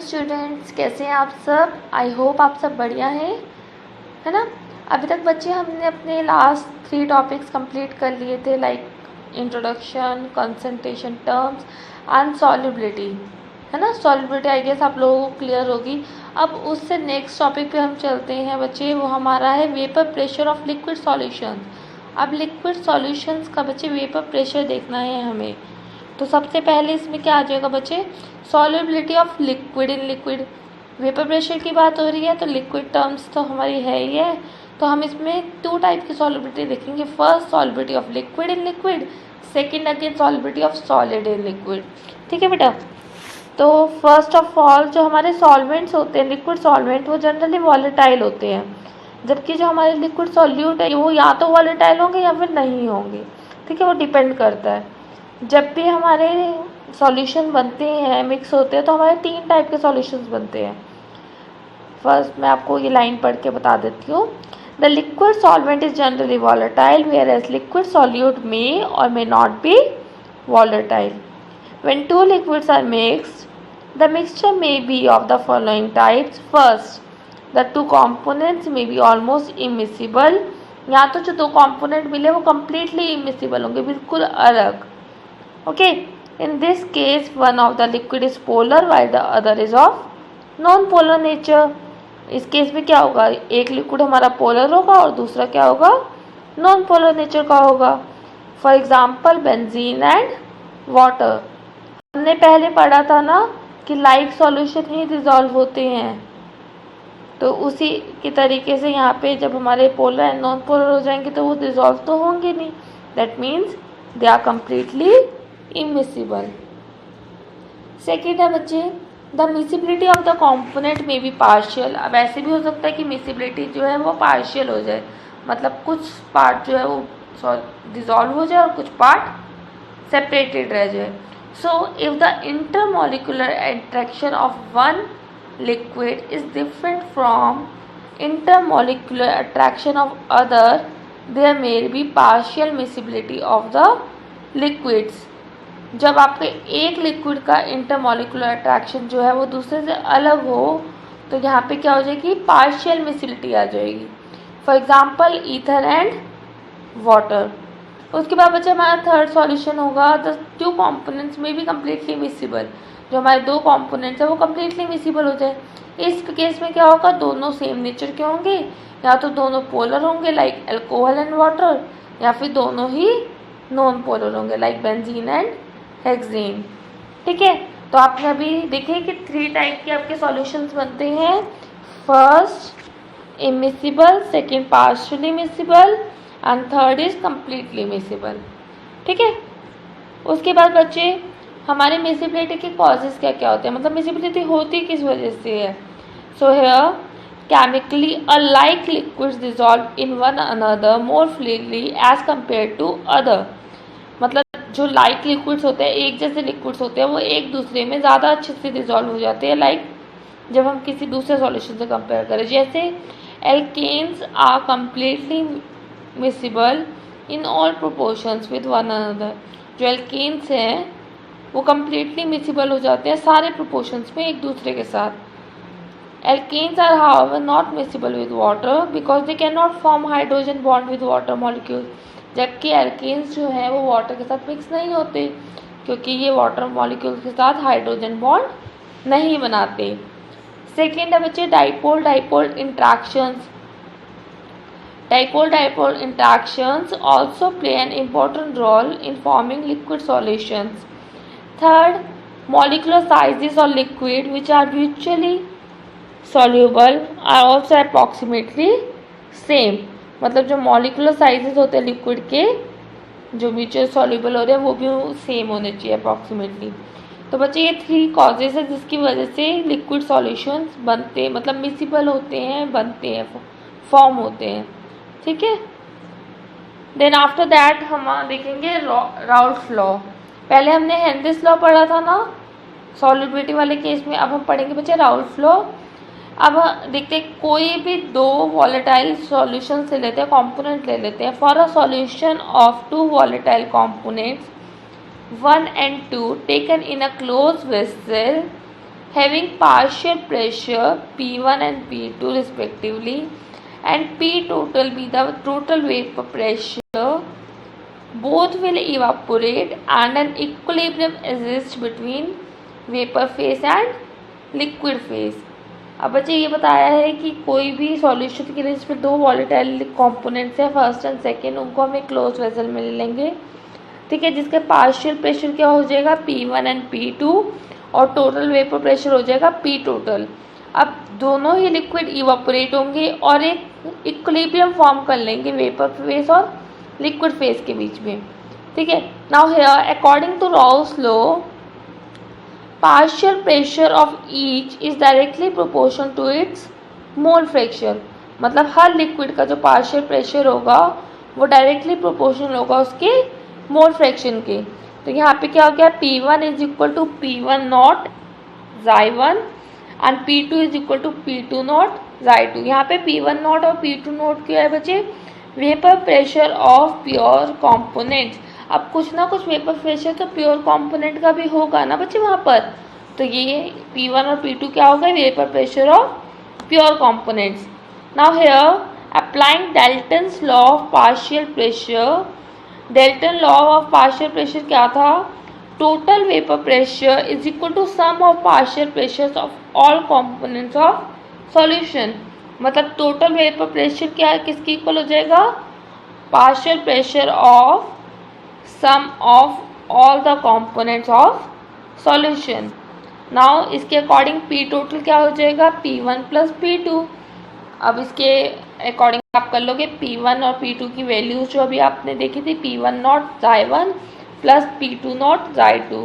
Students, कैसे हैं आप सब। आई होप आप सब बढ़िया हैं, है ना। अभी तक बच्चे हमने अपने लास्ट 3 टॉपिक्स कंप्लीट कर लिए थे, like introduction, concentration terms and solubility, है ना। सॉल्युबिलिटी आई गेस आप लोगों को क्लियर होगी। अब उससे नेक्स्ट टॉपिक पे हम चलते हैं बच्चे, वो हमारा है vapour pressure of liquid solution. अब लिक्विड सॉल्यूशंस का बच्चे वेपर प्रेशर देखना है हमें। तो सबसे पहले इसमें क्या आ जाएगा बच्चे, solubility of liquid in liquid. Vapour pressure की बात हो रही है तो लिक्विड टर्म्स तो हमारी है ही है, तो हम इसमें 2 टाइप की सॉल्युबिलिटी देखेंगे। First solubility of liquid in liquid, second again solubility of solid in liquid. ठीक है बेटा। तो फर्स्ट ऑफ ऑल जो हमारे सॉल्वेंट्स होते हैं, लिक्विड सॉल्वेंट, वो जनरली वॉलेटाइल होते हैं, जबकि जो हमारे लिक्विड सॉल्यूट है वो या तो वॉलेटाइल होंगे या फिर नहीं होंगे। ठीक है, वो डिपेंड करता है। जब भी हमारे सॉल्यूशन बनते हैं, मिक्स होते हैं, तो हमारे 3 टाइप के सॉल्यूशंस बनते हैं। फर्स्ट मैं आपको ये लाइन पढ़ के बता देती हूँ। The liquid solvent is generally volatile whereas liquid solute may or may not be volatile. When 2 liquids are mixed, the mixture may be of the following types. First, the 2 components may be almost immiscible. यहाँ तो जो 2 component मिले वो completely immiscible होंगे, बिल्कुल अलग। Okay, in this case, one of the liquid is polar while the other is of non-polar nature. इस case में क्या होगा, एक लिक्विड हमारा पोलर होगा और दूसरा क्या होगा, नॉन पोलर नेचर का होगा। For example benzene and water. हमने पहले पढ़ा था ना कि लाइक सॉल्यूशन ही डिज़ोल्व होते हैं, तो उसी के तरीके से यहाँ पे जब हमारे पोलर एंड नॉन पोलर हो जाएंगे तो वो डिज़ोल्व तो होंगे नहीं। That means they are completely immiscible. Second है बच्चे, the miscibility of the component में बी पार्शियल। अब ऐसे भी हो सकता है कि मिसिबिलिटी जो है वो पार्शियल हो जाए, मतलब कुछ पार्ट जो है वो डिज़ोल्व हो जाए और कुछ पार्ट सेपरेटेड रह जाए। So, if the intermolecular attraction of one liquid is different from intermolecular attraction of other, there may be partial miscibility of the liquids. जब आपके एक लिक्विड का इंटरमोलिकुलर अट्रैक्शन जो है वो दूसरे से अलग हो तो यहाँ पे क्या हो जाएगी, पार्शियल मिसिबिलिटी आ जाएगी। For example ether and water. उसके बाद बच्चे हमारा थर्ड सॉल्यूशन होगा, द 2 कॉम्पोनेंट्स में भी कम्प्लीटली मिसिबल। जो हमारे 2 कॉम्पोनेंट्स हैं वो कम्प्लीटली मिसिबल हो जाए। इस केस में क्या होगा, दोनों सेम नेचर के होंगे, या तो दोनों पोलर होंगे लाइक अल्कोहल एंड वाटर, या फिर दोनों ही नॉन पोलर होंगे लाइक बेंजीन एंड हेक्सेन। ठीक है, तो आपने अभी देखे कि 3 टाइप के आपके सॉल्यूशंस बनते हैं। First immiscible, second partially miscible and third is completely miscible. ठीक है, उसके बाद बच्चे हमारे मिसिबिलिटी के कॉजेज क्या क्या होते हैं, मतलब मिसिबिलिटी होती किस वजह से है। So here chemically alike liquids dissolve in one another more freely as compare to other. मतलब जो लाइक लिक्विड्स होते हैं, एक जैसे लिक्विड्स होते हैं, वो एक दूसरे में ज़्यादा अच्छे से डिसॉल्व हो जाते हैं, लाइक जब हम किसी दूसरे सॉल्यूशन से कंपेयर करें। जैसे alkenes are completely miscible in all proportions with one another. जो एल्केन्स हैं वो कम्प्लीटली मिसिबल हो जाते हैं सारे प्रोपोर्शंस में एक दूसरे के साथ। Alkenes are however not miscible with water because they can not form hydrogen bond with water molecule. जबकि एल्केन्स जो है वो वाटर के साथ मिक्स नहीं होते, क्योंकि ये वाटर मॉलिक्यूल के साथ हाइड्रोजन बॉन्ड नहीं बनाते। सेकेंड है बच्चे dipole dipole interactions. Dipole-dipole interactions also play an important role in forming liquid solutions. Third, molecular sizes of liquid which are mutually soluble are also approximately same. मतलब जो molecular sizes होते हैं liquid के, जो mutual soluble हो रहे हैं, वो भी सेम होने चाहिए अप्रॉक्सीमेटली। तो बच्चे ये 3 कॉजेज है जिसकी वजह से लिक्विड सॉल्यूशंस बनते, मतलब मिसिबल होते हैं, बनते हैं, फॉर्म होते हैं। ठीक है, देन आफ्टर दैट हम देखेंगे राउल्फ लॉ। पहले हमने हेनरीज लॉ पढ़ा था ना सॉल्युबिलिटी वाले केस में, अब हम पढ़ेंगे बच्चे राउल्फ लॉ। अब देखते हैं, कोई भी 2 वॉलेटाइल सॉल्यूशन से लेते हैं, कॉम्पोनेंट ले लेते हैं। For a solution of 2 volatile components 1 and 2 taken in a closed vessel having partial pressure P1 and P2 respectively, and P total be the total vapor pressure. Both will evaporate and an equilibrium exists between vapor phase and liquid phase. अब बच्चे ये बताया है कि कोई भी solution के लिए इसमें दो वॉलेटाइल कंपोनेंट्स है, फर्स्ट एंड सेकेंड, उनको हम एक क्लोज वेसल में ले लेंगे, ठीक है, जिसके पार्शियल प्रेशर क्या हो जाएगा P1 एंड P2 और टोटल वेपर प्रेशर हो जाएगा P टोटल। अब दोनों ही लिक्विड इवापोरेट होंगे और एक इक्विलिब्रियम फॉर्म कर लेंगे वेपर फेज और लिक्विड फेज के बीच में, ठीक है। Now here according to Raoult's law partial pressure of each is directly proportional to its mole fraction, मतलब हर लिक्विड का जो पार्शियल प्रेशर होगा वो डायरेक्टली प्रोपोर्शनल होगा उसके मोल फ्रैक्शन के। तो यहाँ पे क्या हो गया, P1 is equal to P1 naught Xi1 and P2 is equal to P2 naught Xi2। यहाँ पे P1 नॉट और P2 नॉट क्या है बच्चे, vapour pressure of pure components. अब कुछ ना कुछ वेपर प्रेशर तो प्योर कंपोनेंट का भी होगा ना बच्चे वहाँ पर, तो ये P1 और P2 क्या होगा, vapour pressure of pure components. Now here applying Dalton's law of partial pressure, Dalton law of partial pressure क्या था, total vapour pressure is equal to sum of partial pressure of all components of solution. मतलब total vapour pressure क्या है, किसकी equal हो जाएगा, partial pressure of sum of all the components of solution। now इसके according P total क्या हो जाएगा, P1 प्लस P2। अब इसके अकॉर्डिंग आप कर लोगे P1 और P2 की वैल्यूज जो अभी आपने देखी थी, P1 naught Xi1 plus P2 naught Xi2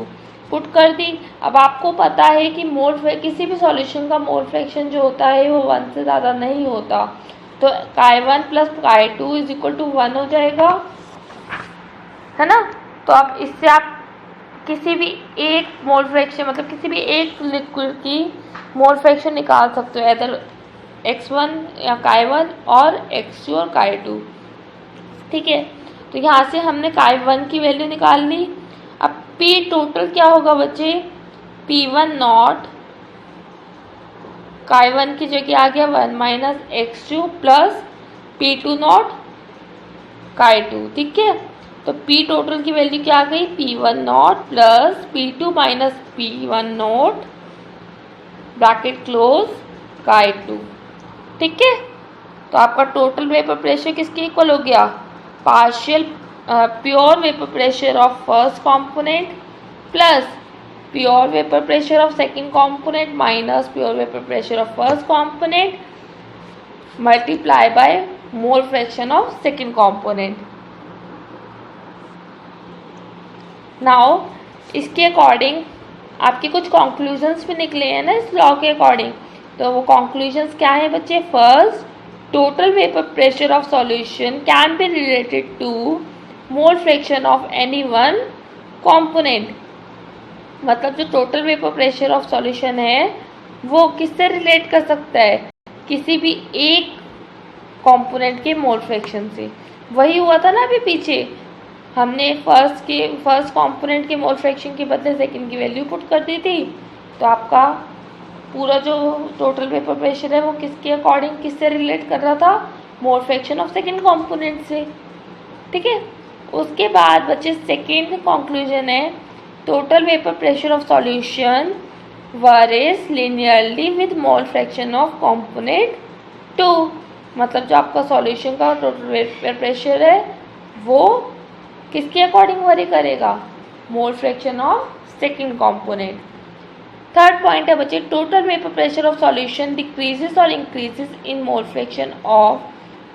put कर दी। अब आपको पता है कि मोल किसी भी सॉल्यूशन का मोल फ्रैक्शन जो होता है वो 1 से ज़्यादा नहीं होता, तो Xi1 plus Xi2 is equal to 1 हो जाएगा, है ना। तो अब इससे आप किसी भी एक मोल फ्रैक्शन मतलब किसी भी एक लिक्विड की मोल फ्रैक्शन निकाल सकते हो, इधर X1 या Chi1 और X2 और Chi2, ठीक है। तो यहाँ से हमने Chi1 की वैल्यू निकाल ली। अब P टोटल क्या होगा बच्चे, P1 नॉट Chi1 की जगह आ गया 1 minus X2 plus P2 not Chi2, ठीक है। तो P टोटल की वैल्यू क्या आ गई, P1 not plus P2 minus P1 not bracket close Chi2, ठीक है। तो आपका टोटल वेपर प्रेशर किसके इक्वल हो गया, partial pure vapour pressure of first component plus pure vapour pressure of second component minus pure vapour pressure of first component multiply by mole fraction of second component. Now इसके according आपके कुछ conclusions भी निकले हैं ना इस law के according, तो वो कॉन्क्लूजन्स क्या है बच्चे, first total vapour pressure of solution can be related to mole fraction of any one component. मतलब जो total vapour pressure of solution है वो किससे रिलेट कर सकता है, किसी भी एक कंपोनेंट के मोल फ्रैक्शन से। वही हुआ था ना अभी पीछे, हमने फर्स्ट कंपोनेंट के मोल फ्रैक्शन के बदले सेकंड की वैल्यू पुट कर दी थी, तो आपका पूरा जो टोटल वेपर प्रेशर है वो किसके अकॉर्डिंग किससे रिलेट कर रहा था, मोल फ्रैक्शन ऑफ सेकंड कंपोनेंट से, ठीक है। उसके बाद बच्चे सेकंड कंक्लूजन है, total vapour pressure of solution varies linearly with mole fraction of component 2। मतलब जो आपका सॉल्यूशन का टोटल वेपर प्रेशर है वो किसके अकॉर्डिंग वरी करेगा, mole fraction of second component. Third point है बच्चे, total vapour pressure of solution decreases or increases in mole fraction of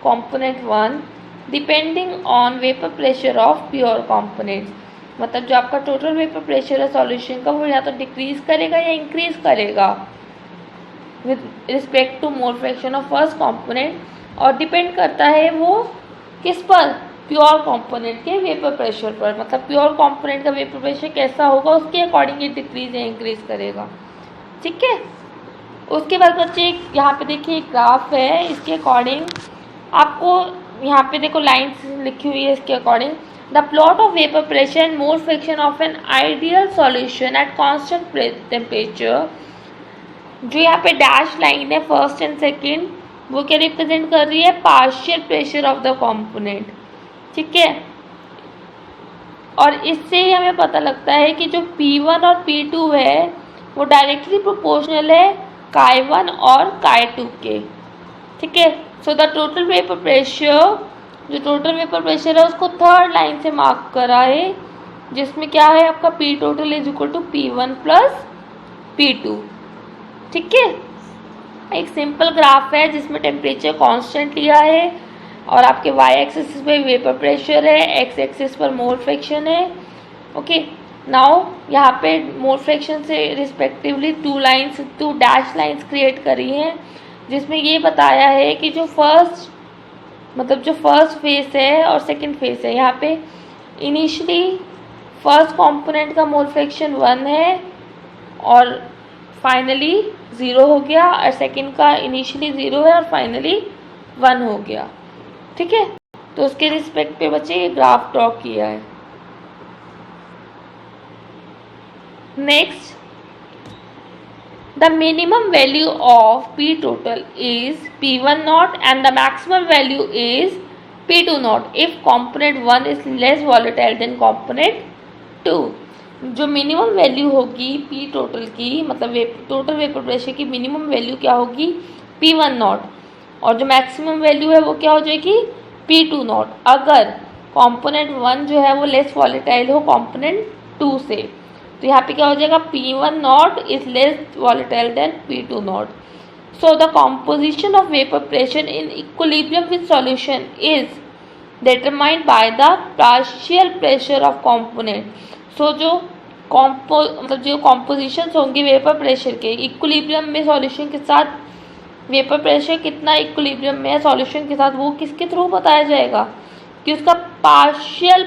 component 1 depending on vapour pressure of pure components. मतलब जो आपका total vapour pressure है solution का वो या तो डिक्रीज करेगा या इंक्रीज करेगा with respect to mole fraction of first component, और डिपेंड करता है वो किस पर, प्योर कंपोनेंट के वेपर प्रेशर पर। मतलब प्योर कंपोनेंट का वेपर प्रेशर कैसा होगा उसके अकॉर्डिंग ये डिक्रीज या इंक्रीज करेगा, ठीक है। उसके बाद बच्चे यहाँ पे देखिए एक ग्राफ है, इसके अकॉर्डिंग आपको यहाँ पे देखो लाइन्स लिखी हुई है इसके according, the plot of vapour pressure and mole fraction of an ideal solution at constant temperature जो यहाँ पे डैश लाइन है फर्स्ट एंड सेकेंड, वो क्या रिप्रेजेंट कर रही है? Partial pressure of the component. ठीक है, और इससे ही हमें पता लगता है कि जो P1 और P2 है वो डायरेक्टली प्रोपोर्शनल है Chi1 और Chi2 के। ठीक है, so the total vapour pressure, जो टोटल वेपर प्रेशर है उसको थर्ड लाइन से मार्क करा है, जिसमें क्या है आपका P total is equal to P1 plus P2। ठीक है, एक सिंपल ग्राफ है जिसमें टेम्परेचर कांस्टेंट लिया है और आपके y एक्सिस पे वेपर प्रेशर है, x एक्सिस पर मोल फ्रैक्शन है। ओके, नाउ यहाँ पे मोल फ्रैक्शन से respectively two dash lines create करी हैं, जिसमें ये बताया है कि जो फर्स्ट फेस है और सेकंड फेस है, यहाँ पे इनिशियली फर्स्ट कंपोनेंट का मोल फ्रैक्शन 1 है और फाइनली 0 हो गया, और सेकंड का इनिशियली 0 है और फाइनली 1 हो गया। ठीक है, तो उसके रिस्पेक्ट पे बच्चे ये ग्राफ ड्रॉ किया है। Next, the minimum value of P total is P1 naught and the maximum value is P2 naught if component 1 is less volatile than component 2। जो मिनिमम वैल्यू होगी P टोटल की, मतलब total vapour pressure की minimum value क्या होगी? P1 not, और जो maximum value है वो क्या हो जाएगी? P2 नॉट, अगर कंपोनेंट 1 जो है वो लेस वॉलेटाइल हो कंपोनेंट 2 से। तो यहाँ पे क्या हो जाएगा? P1 not is less volatile than P2 not. So the composition of vapour pressure in equilibrium with solution is determined by the partial pressure of component. So जो कॉम्पोजिशंस होंगे वेपर प्रेशर के इक्विलिब्रियम में solution के साथ, vapour pressure कितना equilibrium में है solution के साथ, वो किसके थ्रू बताया जाएगा? कि उसका पार्शियल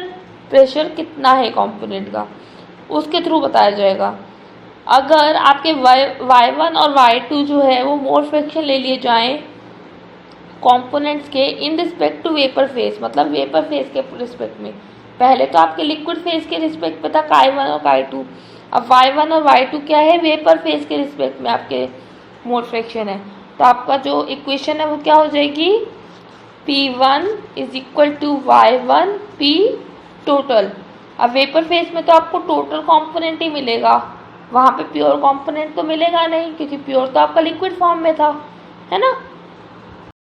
प्रेशर कितना है कंपोनेंट का, उसके थ्रू बताया जाएगा। अगर आपके y1 और y2 जो है वो मोल फ्रैक्शन ले लिए जाएं कंपोनेंट्स के in respect to vapour phase, मतलब वेपर फेस के रिस्पेक्ट में, पहले तो आपके लिक्विड फेस के रिस्पेक्ट पे था Chi1 और Chi2, अब y1 और y2 क्या है? वेपर फेस के रिस्पेक्ट में आपके मोल फ्रैक्शन है। तो आपका जो इक्वेशन है वो क्या हो जाएगी? P1 is equal to y1 P total. अब वेपर फेस में तो आपको टोटल कंपोनेंट ही मिलेगा, वहाँ पे प्योर कंपोनेंट तो मिलेगा नहीं, क्योंकि प्योर तो आपका लिक्विड फॉर्म में था, है ना।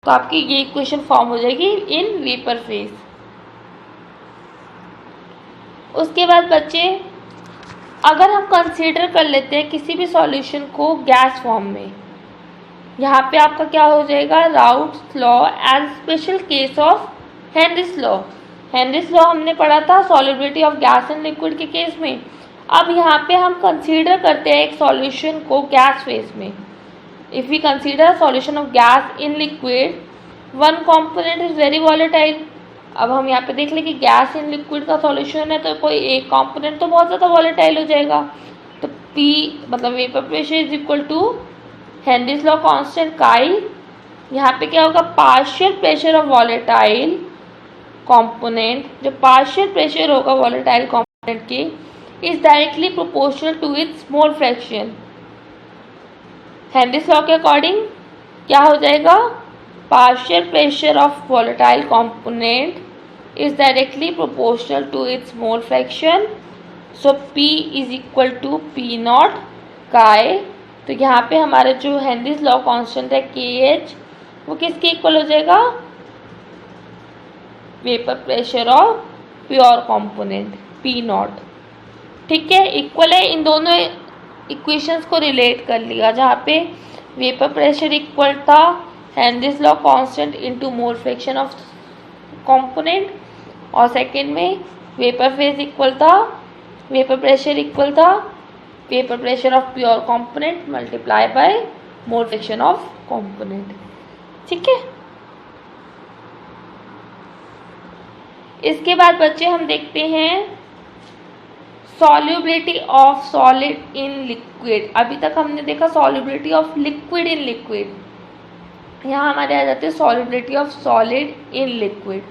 तो आपकी ये इक्वेशन फॉर्म हो जाएगी इन वेपर फेस। उसके बाद बच्चे, अगर हम कंसीडर कर लेते हैं किसी भी सॉल्यूशन को गैस फॉर्म में, यहाँ पे आपका क्या हो जाएगा? Raoult's law as special case of Henry's law. Henry's law हमने पढ़ा था solubility of gas and liquid के केस में। अब यहाँ पे हम कंसीडर करते हैं एक सॉल्यूशन को गैस फेज में। If we consider solution of gas in liquid, one component is very volatile. अब हम यहाँ पे देख लें कि गैस इन लिक्विड का सॉल्यूशन है, तो कोई एक कंपोनेंट तो बहुत ज़्यादा वॉलेटाइल हो जाएगा। तो P मतलब vapour pressure is equal to Henry's law constant chi. यहाँ पे क्या होगा? Partial pressure of volatile component, जो पार्शियल प्रेशर होगा वॉलेटाइल कंपोनेंट की, is directly proportional to its mole fraction. Henry's law के अकॉर्डिंग क्या हो जाएगा? Partial pressure of volatile component is directly proportional to its mole fraction. So P is equal to P naught chi। तो यहाँ पे हमारा जो हेनरीज लॉ कांस्टेंट है KH, वो किसके इक्वल हो जाएगा? Vapour pressure of pure component P not. ठीक है, इक्वल है। इन दोनों इक्वेशंस को रिलेट कर लिया, जहाँ पे वेपर प्रेशर इक्वल था Henrys law constant into mole fraction of component, और सेकेंड में वेपर फेज इक्वल था, वेपर प्रेशर इक्वल था vapour pressure of pure component multiply by mole fraction of component. ठीक है, इसके बाद बच्चे हम देखते हैं solubility of solid in liquid. अभी तक हमने देखा solubility of liquid in liquid, यहाँ हमारे आ जाते हैं solubility of solid in liquid.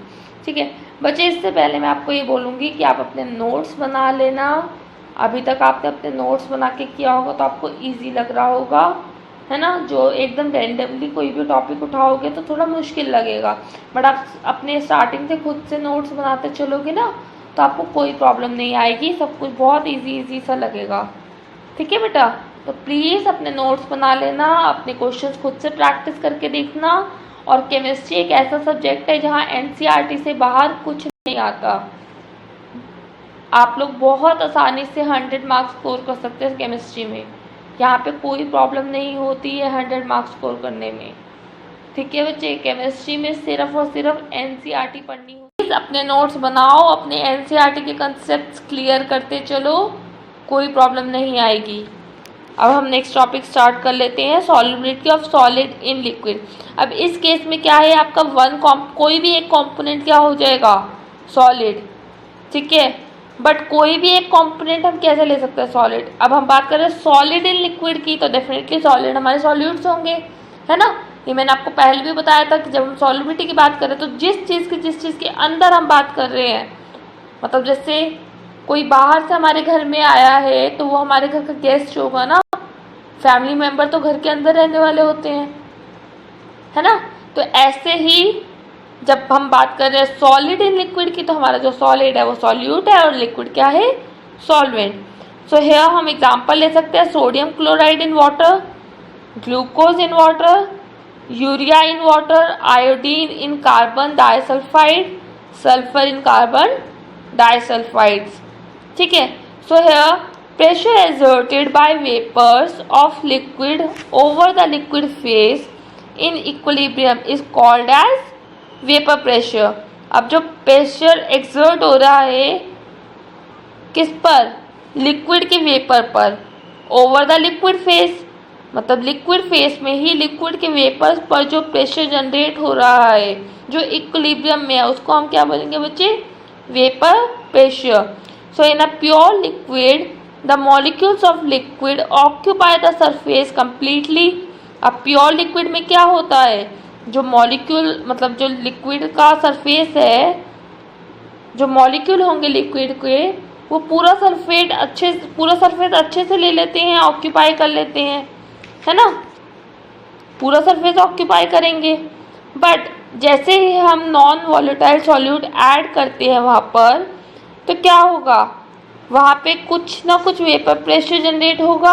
ठीक है बच्चे, इससे पहले मैं आपको ये बोलूँगी कि आप अपने नोट्स बना लेना। अभी तक आपने अपने नोट्स बना के किया होगा तो आपको इजी लग रहा होगा, है ना, जो एकदम रैंडमली कोई भी टॉपिक उठाओगे तो थोड़ा मुश्किल लगेगा, बट आप अपने स्टार्टिंग से खुद से नोट्स बनाते चलोगे ना तो आपको कोई प्रॉब्लम नहीं आएगी, सब कुछ बहुत इजी सा लगेगा। ठीक है बेटा, तो प्लीज़ अपने नोट्स बना लेना, अपने क्वेश्चंस खुद से प्रैक्टिस करके देखना। और केमिस्ट्री एक ऐसा सब्जेक्ट है जहाँ एनसीईआरटी से बाहर कुछ नहीं आता। आप लोग बहुत आसानी से 100 मार्क्स स्कोर कर सकते हैं केमिस्ट्री में, यहाँ पे कोई प्रॉब्लम नहीं होती है 100 मार्क्स स्कोर करने में। ठीक है बच्चे, केमिस्ट्री में सिर्फ और सिर्फ एनसीईआरटी पढ़नी होती है। अपने नोट्स बनाओ, अपने एनसीईआरटी के कंसेप्ट्स क्लियर करते चलो, कोई प्रॉब्लम नहीं आएगी। अब हम नेक्स्ट टॉपिक स्टार्ट कर लेते हैं, solubility of solid in liquid. अब इस केस में क्या है, आपका कोई भी एक कंपोनेंट क्या हो जाएगा, सॉलिड। ठीक है, बट कोई भी एक कंपोनेंट हम कैसे ले सकते हैं, सॉलिड। अब हम बात कर रहे हैं सॉलिड इन लिक्विड की, तो डेफिनेटली सॉलिड हमारे सॉल्यूट्स होंगे, है ना। ये मैंने आपको पहले भी बताया था कि जब हम सॉल्युबिलिटी की बात करें तो जिस चीज़ के अंदर हम बात कर रहे हैं, मतलब जैसे कोई बाहर से हमारे घर में आया है तो वो हमारे घर का गेस्ट होगा ना, फैमिली मेंबर तो घर के अंदर रहने वाले होते हैं, है ना। तो ऐसे ही जब हम बात कर रहे हैं सॉलिड इन लिक्विड की, तो हमारा जो सॉलिड है वो सॉल्यूट है और लिक्विड क्या है, सॉल्वेंट। सो हियर हम एग्जांपल ले सकते हैं, sodium chloride in water, glucose in water, urea in water, iodine in carbon disulphide, sulphur in carbon disulphides. ठीक है, so here pressure exerted by vapors of liquid over the liquid phase in equilibrium is called as vapor pressure। अब जो pressure exert हो रहा है किस पर, liquid के वेपर पर, ओवर द लिक्विड फेस, मतलब लिक्विड फेस में ही लिक्विड के वेपर्स पर जो प्रेशर जनरेट हो रहा है जो इक्विलिब्रियम में है, उसको हम क्या बोलेंगे बच्चे, vapour pressure. So in a pure liquid the molecules of liquid occupy the surface completely। अब प्योर लिक्विड में क्या होता है, जो मॉलिक्यूल मतलब जो लिक्विड का सरफेस है, जो मॉलिक्यूल होंगे लिक्विड के वो पूरा सरफेस अच्छे से ले लेते हैं, ऑक्यूपाई कर लेते हैं, है ना, पूरा सरफेस ऑक्यूपाई करेंगे। बट जैसे ही हम नॉन वॉलेटाइल सॉल्यूट ऐड करते हैं वहाँ पर, तो क्या होगा, वहाँ पे कुछ ना कुछ वेपर प्रेशर जनरेट होगा,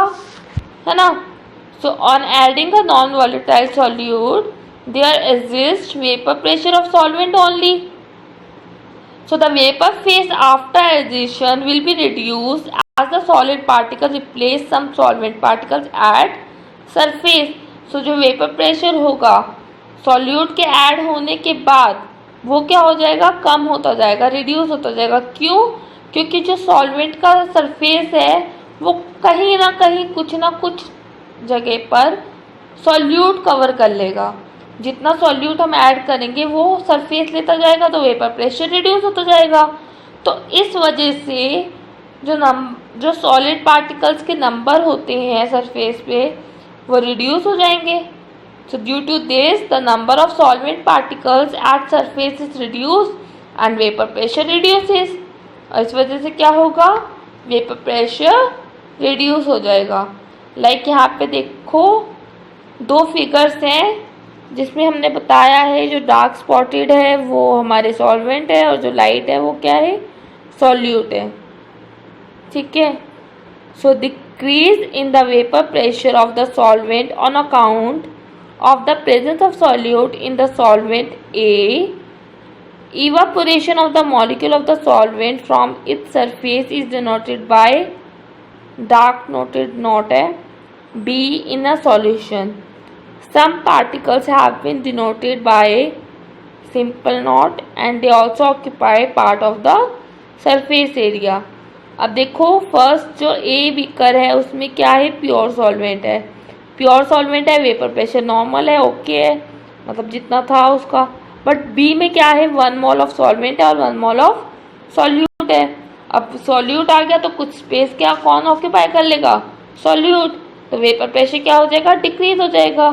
है ना। So on adding a non volatile solute there exist vapour pressure of solvent only. So the vapour phase after addition will be reduced as the solid particle replace some solvent particles at surface. So जो vapour pressure होगा solute के add होने के बाद वो क्या हो जाएगा, कम होता जाएगा, रिड्यूस होता जाएगा। क्यों, क्योंकि जो सॉल्वेंट का सरफेस है वो कहीं ना कहीं कुछ ना कुछ जगह पर सॉल्यूट कवर कर लेगा, जितना सॉल्यूट हम ऐड करेंगे वो सरफेस लेता जाएगा तो वेपर प्रेशर रिड्यूस होता जाएगा। तो इस वजह से जो सॉलिड पार्टिकल्स के नंबर होते हैं सरफेस पे वो रिड्यूस हो जाएंगे। So due to this the number of solvent particles at surface is reduce and vapour pressure reduces. और इस वजह से क्या होगा, वेपर प्रेशर रिड्यूस हो जाएगा। लाइक यहाँ पे देखो दो फिगर्स हैं जिसमें हमने बताया है जो डार्क स्पॉटेड है वो हमारे सॉल्वेंट है और जो लाइट है वो क्या है, सॉल्यूट है। ठीक है, so decrease in the vapour pressure of the solvent on account of the presence of solute in the solvent a. Evaporation of the molecule of the solvent from its surface is denoted by dark noted note B in a solution. Some particles have been denoted by simple note and they also occupy part of the surface area। अब देखो first जो a beaker है उसमें क्या है, pure solvent है, pure solvent है, vapour pressure normal है, ओके है, मतलब जितना था उसका। बट बी में क्या है, 1 मोल ऑफ सॉल्वेंट है और 1 मोल ऑफ सॉल्यूट है। अब सॉल्यूट आ गया तो कुछ स्पेस क्या कौन ऑक्यूपाई कर लेगा, सॉल्यूट, तो वेपर प्रेशर क्या हो जाएगा, डिक्रीज हो जाएगा।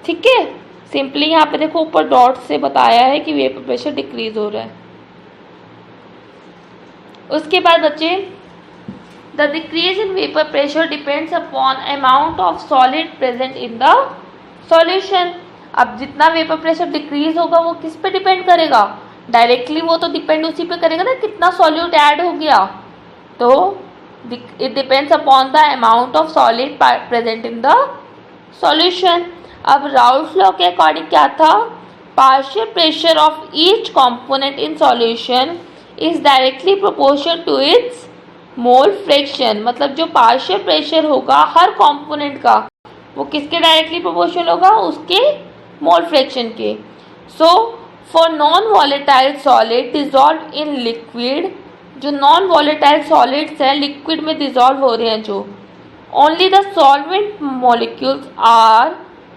ठीक है, सिंपली यहाँ पे देखो ऊपर डॉट से बताया है कि वेपर प्रेशर डिक्रीज हो रहा है। उसके बाद बच्चे the decrease in vapour pressure depends upon amount of solid present in the solution. अब जितना वेपर प्रेशर डिक्रीज होगा वो किस पे डिपेंड करेगा? डायरेक्टली वो तो डिपेंड उसी पे करेगा ना कितना सॉल्यूट ऐड हो गया। तो it depends upon the amount of solid present in the solution. अब राउल्फ लॉ के अकॉर्डिंग क्या था? Partial pressure of each component in solution is directly proportional to its mole fraction. मतलब जो पार्शियल प्रेशर होगा हर कंपोनेंट का वो किसके डायरेक्टली प्रोपोर्शनल होगा? उसके मोल फ्रैक्शन के। So for non volatile solid dissolve in liquid, जो नॉन वॉलेटाइल सॉलिड्स हैं लिक्विड में डिजॉल्व हो रहे हैं जो, only the solvent molecules are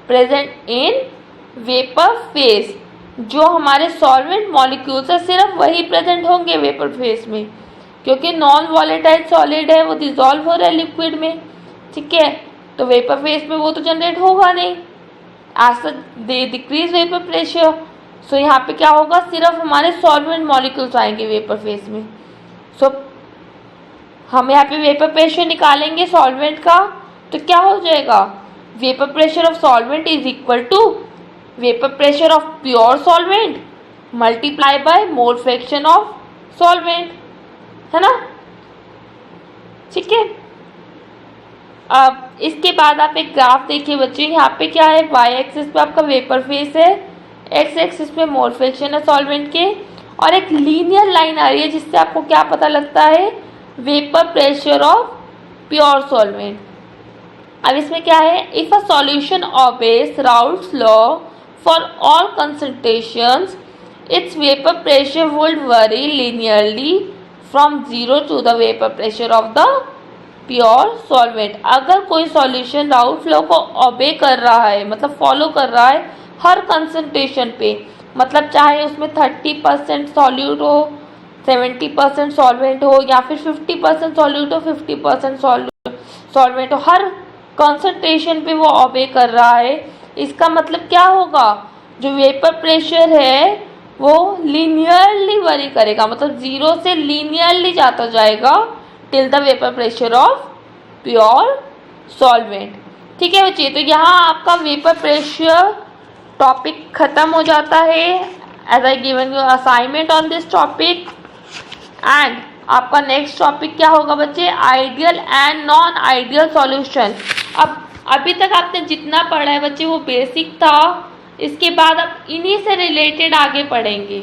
present in vapour phase. जो हमारे सॉल्वेंट मॉलिक्यूल्स है सिर्फ वही प्रेजेंट होंगे वेपर फेज में, क्योंकि नॉन वॉलेटाइल सॉलिड है वो डिजॉल्व हो रहा है लिक्विड में, ठीक है। तो वेपर फेज में वो तो जनरेट होगा नहीं, as they decrease vapour pressure. So यहाँ पे क्या होगा? सिर्फ हमारे सॉल्वेंट मॉलिक्यूल्स आएंगे वेपर फेज में। सो हम यहाँ पे वेपर प्रेशर निकालेंगे सॉल्वेंट का, तो क्या हो जाएगा? Vapour pressure of solvent is equal to vapour pressure of pure solvent multiply by mole fraction of solvent, है ना, ठीक है। अब इसके बाद आप एक ग्राफ देखिए बच्चे, यहाँ पे क्या है? वाई एक्सिस पे आपका वेपर फेस है, एक्स एक्सिस पे मोल फ्रैक्शन है सॉल्वेंट के, और एक लीनियर लाइन आ रही है जिससे आपको क्या पता लगता है? Vapour pressure of pure solvent. अब इसमें क्या है? If a solution obeys Raoult's law for all concentrations its vapour pressure would vary linearly from 0 to the vapour pressure of the pure solvent. अगर कोई सॉल्यूशन राउल्फ लॉ को ओबे कर रहा है, मतलब फॉलो कर रहा है हर कंसंट्रेशन पे, मतलब चाहे उसमें 30% सॉल्यूट हो, 70% सॉल्वेंट हो, या फिर 50% सॉल्यूट हो, 50% सॉल्वेंट हो, हर कंसंट्रेशन पे वो ओबे कर रहा है, इसका मतलब क्या होगा? जो वेपर प्रेशर है वो लीनियरली वरी करेगा, मतलब 0 से लीनियरली जाता जाएगा till the vapour pressure of pure solvent, ठीक है बच्चे। तो यहाँ आपका वेपर प्रेशर टॉपिक खत्म हो जाता है। As I given you assignment on this topic, and आपका नेक्स्ट टॉपिक क्या होगा बच्चे? Ideal and non ideal solution. अब अभी तक आपने जितना पढ़ा है बच्चे वो बेसिक था, इसके बाद आप इन्हीं से रिलेटेड आगे पढ़ेंगे।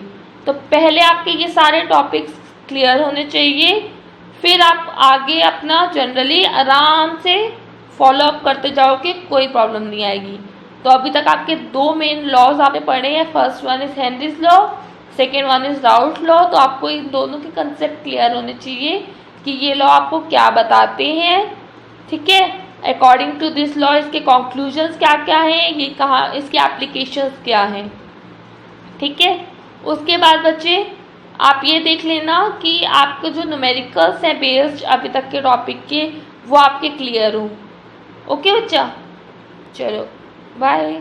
तो पहले आपके ये सारे टॉपिक्स क्लियर होने चाहिए, फिर आप आगे अपना जनरली आराम से फॉलो अप करते जाओगे, कोई प्रॉब्लम नहीं आएगी। तो अभी तक आपके 2 मेन लॉज आपने पढ़े हैं, first one is Henry's law, second one is Raoult law. तो आपको इन दोनों के कंसेप्ट क्लियर होने चाहिए कि ये लॉ आपको क्या बताते हैं, ठीक है। अकॉर्डिंग टू दिस लॉ इसके कंक्लूजन्स क्या क्या हैं, ये कहाँ, इसके एप्लीकेशंस क्या हैं, ठीक है। उसके बाद बच्चे आप ये देख लेना कि आपके जो न्यूमेरिकल्स हैं बेस्ड अभी तक के टॉपिक के, वो आपके क्लियर हो। ओके बच्चा, चलो बाय।